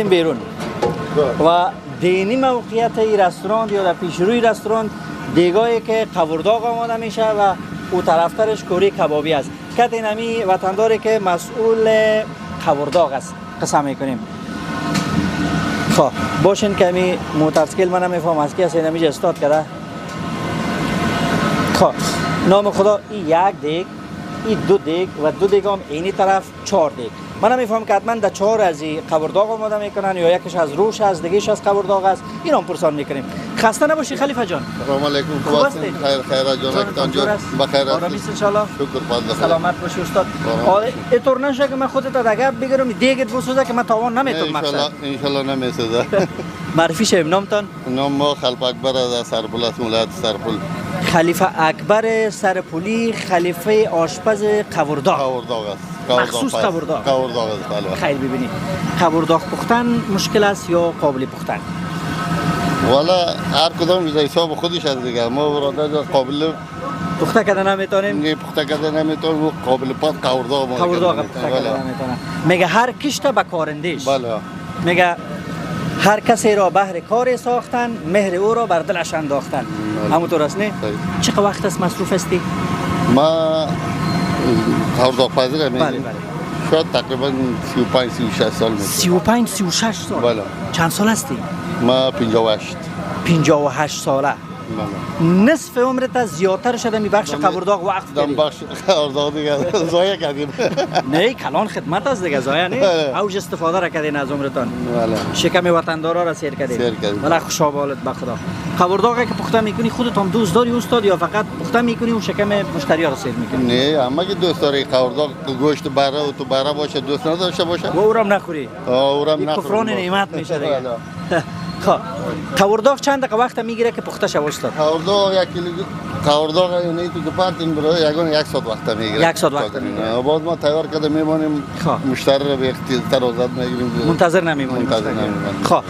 آمدیم بیرون و دینی موقعیت این رستوران یا در پیش روی رستوران دیگایی که قورداغ آماده میشه و او طرفترش کوری کبابی است. که اینمی وطنداری که مسئول قورداغ است قسم میکنیم. خب باشین که می موترسکیل من نمیفهم از کی است اینمی استاد کرده. خب نام خدا این یک دیگ، این دو دیگ و دو دیگ هم اینی طرف 4 دیگ. من نمیفهم که حتما در 4 از این قورداغ آماده میکنن یا یکیش از روش است دیگهش از قورداغ است. این هم پرسان میکنیم. خسته نباشی خلیفه جان. سلام علیکم. خوب هستین؟ خیر جان جان. بخیر آرامیست ان شاء الله. شکر خدا. سلامت باشی استاد. اینطور نشه که من خودت دگه بگیرم دیگت بسوزه که من تاوان نمیتونم مقصد. ان شاء الله نمیسوزه. معرفی شیم نامتان؟ نام ما خلیفه اکبر از سرپل است ولایت سرپل. خلیفه اکبر سرپولی خلیفه آشپز قورداغ. قورداغ است. مخصوص قورداغ. قورداغ است بله. خیر ببینید. قورداغ پختن مشکل است یا قابل پختن؟ والا هر کدام به حساب خودش است دیگه. ما برادر قابل پخته کردن نمیتونیم. نه پخته کردن نمیتونیم و قابل پخت قورداغ ما. قورداغ پخته کردن نمیتونم. میگه هر کشت به کارندش. بله. میگه هر کسی را بهر کار ساختن مهر او را بر دلش انداختن. همونطور است نه؟ چقدر وقت است مصروف هستی؟ ما قورداغ پزی بله بله. شاید تقریبا 35 36 سال میشه. 35 36 سال. بله. چند سال هستی؟ ما 58. 58 ساله. بله. نصف عمرت زیادتر شده می بخش قورداغ وقت دم بخش قورداغ دیگه ضایع کردیم. نه کلان خدمت است دیگه ضایع نه. اوج استفاده را کردین از عمرتان. بله. شکم وطندارا را سیر کردین. سیر کردیم. بله خوشحالت به خدا. قورداغی که پخته میکنی خودت هم دوست داری استاد یا فقط پخته میکنی و شکم مشتری ها را سیر میکنی؟ نه اما که دوست داری قورداغ گوشت بره و تو بره باشه دوست نداشته باشه. و اورم نخوری. اورم نخوری. کفران نعمت میشه دیگه. خب قورداغ چند دقیقه وقت میگیره که پخته شه استاد؟ قورداغ 1 کیلو قورداغ یعنی تو دپارتین برای یگان 1 ساعت وقت میگیره. 1 ساعت وقت میگیره. بعد ما تیار کرده میمونیم مشتری رو به اختیار آزاد میگیریم. منتظر نمیمونیم. خب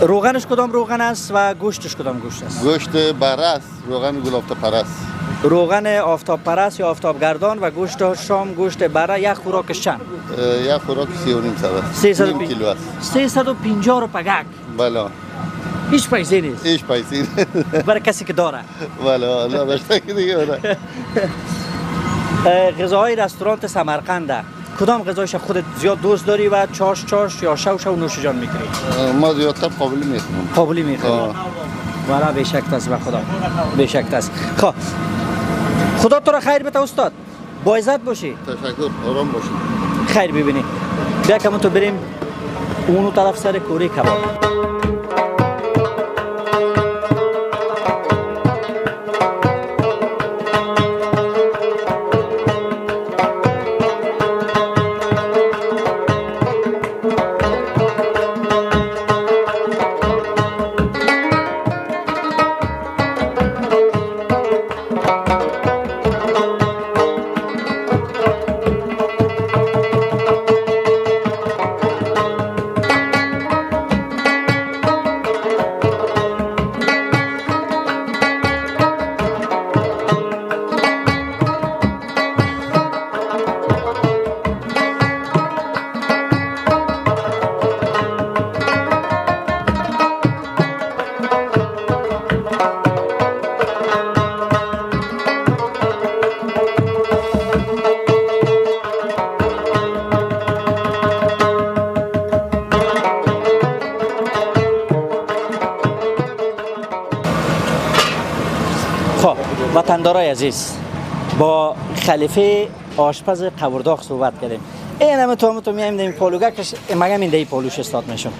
روغنش کدام روغن است و گوشتش کدام گوشت است؟ گوشت بره است، روغن گل آفتاب پرست. روغن آفتاب پرست یا آفتاب گردان و گوشت شام گوشت بره یک خوراکش چند؟ یک خوراک 3.5 کیلو است. 350 روپیه گک. بله. هیچ پیسه نیست. هیچ پیسه برای کسی که داره. بله الله داشته که دیگه بره. غذاهای رستوران سمرقند کدام غذایش خودت زیاد دوست داری و چاش یا شو نوش جان میکنی؟ ما زیادتر قابلی میخورم. قابلی میخورم. والا بیشک است به خدا. بیشک است. خب خدا تو را خیر بده استاد. با عزت باشی. تشکر. آرام باشی. خیر ببینی. بیا که تو بریم اونو طرف سر کوری کباب. وطندارای عزیز با خلیفه آشپز قورداغ صحبت کردیم. این همه تو میایم دیم پالوگا کش مگم این دی پالوش استاد میشم.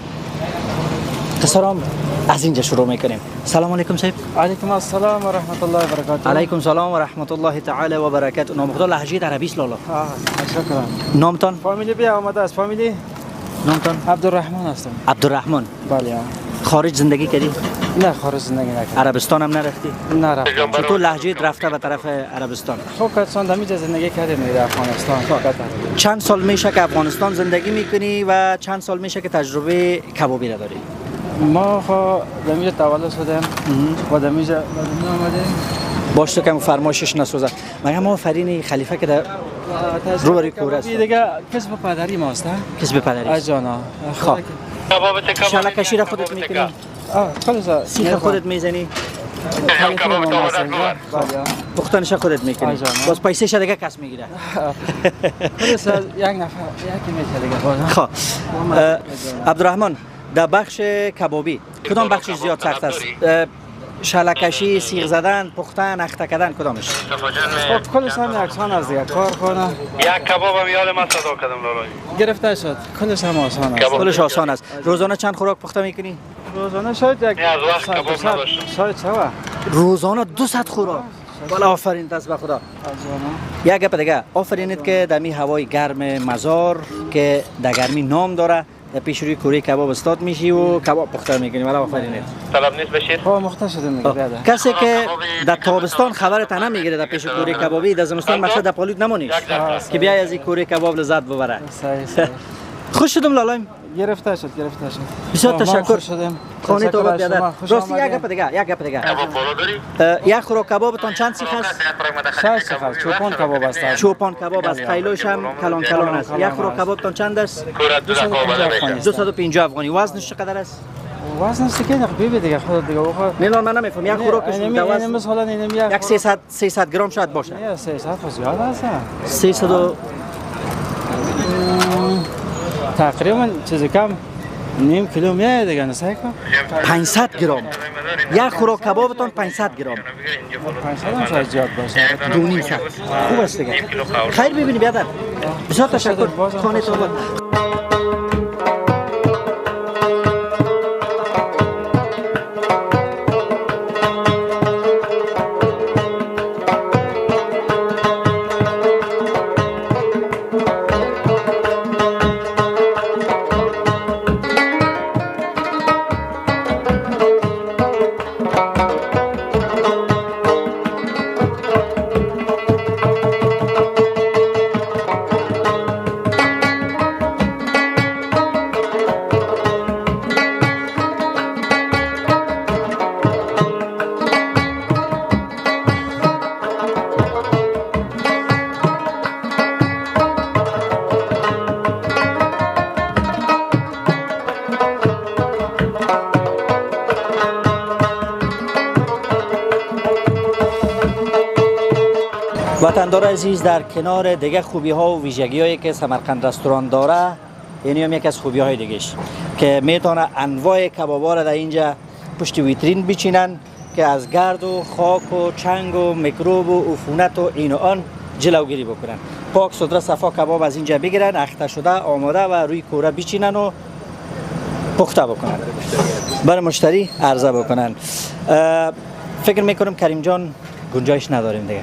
قصرام از اینجا شروع میکنیم. سلام علیکم صاحب. علیکم السلام و رحمت الله و برکاته. علیکم سلام و رحمت الله تعالی و برکاته. نام خدا لهجه عربی است لالا. شکرا. نامتان؟ فامیلی بیا آمده است. فامیلی نامتان؟ عبدالرحمن هستم. عبدالرحمن. بله. خارج زندگی کردی؟ نه خارج زندگی نکردم. عربستان هم نرفتی؟ نه رفتم. چطور لهجه رفته به طرف عربستان؟ خب کاتسان دمیجا زندگی کردیم در افغانستان. چند سال میشه که افغانستان زندگی میکنی و چند سال میشه که تجربه کبابی را داری؟ ما خب دمیجا تولد شدیم و دمیجا آمدیم. باش تو که فرمایشش نسوزه. مگه ما فرین خلیفه که در روبروی کوره است. دیگه کسب پدری ماست. کسب پدری است. جانا. خب شلکشی را خودت میکنی؟ خلاص. سیخ خودت میزنی؟ پختنش خودت میکنی؟ باز پیسه‌ش دیگه کس میگیره. خلاص یک نفر یکی میشه دیگه باز. خب عبدالرحمن در بخش کبابی کدام بخشش زیاد سخت است؟ شلکشی، سیخ زدن، پختن، اخته کردن کدامش؟ خب کلش هم یکسان است دیگه کار کنه. یک کباب هم یاد ما صدا کردم لالای. گرفته شد. کلش هم آسان است. کلش آسان است. روزانه چند خوراک پخته میکنی؟ روزانه شاید یک از وقت کباب نداشتم. شاید چوا. روزانه 200 خوراک. والا آفرین دست به خدا. یک گپ دیگه آفرینید که دمی هوای گرم مزار که در گرمی نام داره در پیش روی کوره کباب استاد میشی و کباب پخته میکنی. والا آفرینید. طلب نیست بشید. خب مختص شده میگه بیاده. کسی که در تابستان خبرت نمیگیره در پیش کوره کبابی در زمستان مقصد در پالود نمونی که بیای از این کوره کباب لذت ببره. صحیح. خوش شدم لالایم. گرفته شد. بسیار تشکر. شدم. خانه تو بیادر. راستی یک گپ دیگه. کباب بالا داری؟ یک خوراک کبابتان چند سیخ است؟ 6 سیخ چوپان کباب است. چوپان کباب است. قیلوش هم کلان است. یک خوراک کبابتان چند است؟ کورت 250 افغانی. وزنش چقدر است؟ وزنش دیگه نخبیه دیگه خود دیگه بخور. نه من نمیفهم. یک خوراکش این مثلا اینم یک 300 گرم شاید باشه. نه 300 زیاد است. 300 تقریبا چیزی کم نیم کیلو میاد دیگه نسای کن 500 گرم. یک خوراک کبابتان 500 گرم. 500 هم شاید زیاد باشه. دو نیم ساعت. خوب است دیگه. خیر ببینی بیادر. بسیار تشکر. خانه تو بود. وطندار عزیز در کنار دیگه خوبی ها و ویژگی هایی که سمرقند رستوران داره اینی هم یک از خوبی های دیگهش که میتونه انواع کبابا را در اینجا پشت ویترین بچینن که از گرد و خاک و چنگ و میکروب و عفونت و این و آن جلوگیری بکنن. پاک سدره صفا کباب از اینجا بگیرن، اخته شده آماده و روی کوره بچینن و پخته بکنن برای مشتری عرضه بکنن. فکر میکنم کریم جان گنجایش نداریم دیگه.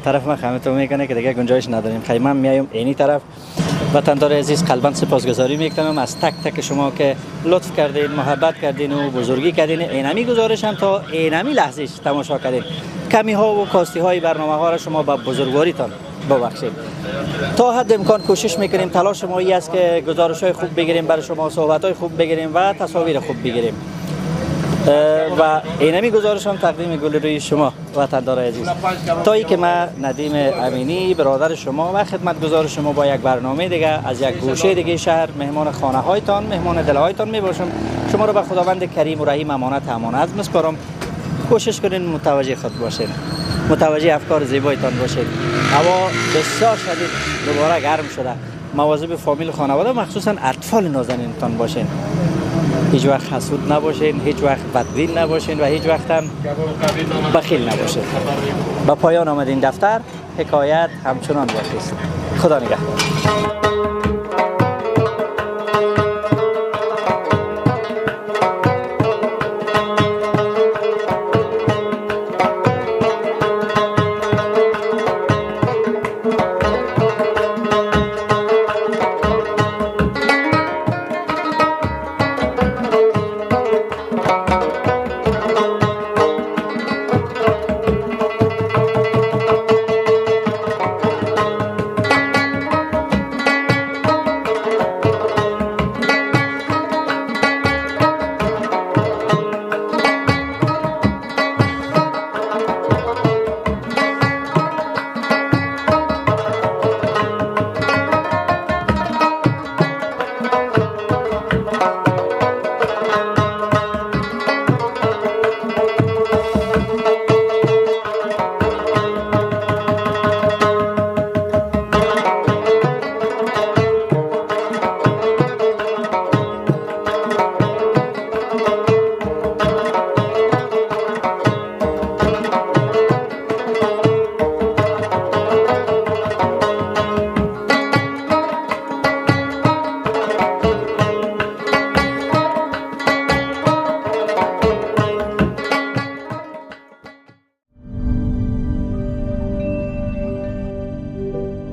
طرف من خمه تو میکنه که دیگه گنجایش نداریم. خیلی من میایم اینی طرف. وطندار عزیز قلباً سپاسگزاری میکنم از تک تک شما که لطف کردین، محبت کردین و بزرگی کردین. اینمی گزارشم تا اینمی لحظهش تماشا کردین. کمی ها و کاستی های برنامه ها را شما با بزرگواریتان ببخشید. تا حد امکان کوشش میکنیم، تلاش ما این است که گزارش های خوب بگیریم برای شما، صحبت های خوب بگیریم و تصاویر خوب بگیریم. و اینمی گزارش هم تقدیم گل روی شما وطندار عزیز. تا ای که من ندیم امینی برادر شما و خدمتگزار شما با یک برنامه دیگه از یک گوشه دیگه شهر مهمان خانه هایتان، مهمان دل هایتان می باشم. شما رو به خداوند کریم و رحیم امانت میسپارم. کوشش کنین متوجه خود باشین، متوجه افکار زیبایتان باشین. هوا بسیار شدید دوباره گرم شده. مواظب فامیل خانواده مخصوصا اطفال نازنینتان باشین. هیچ وقت حسود نباشین، هیچ وقت بدبین نباشین و هیچ وقت هم بخیل نباشین. با پایان آمد این دفتر، حکایت همچنان باقی است. خدا نگهدار.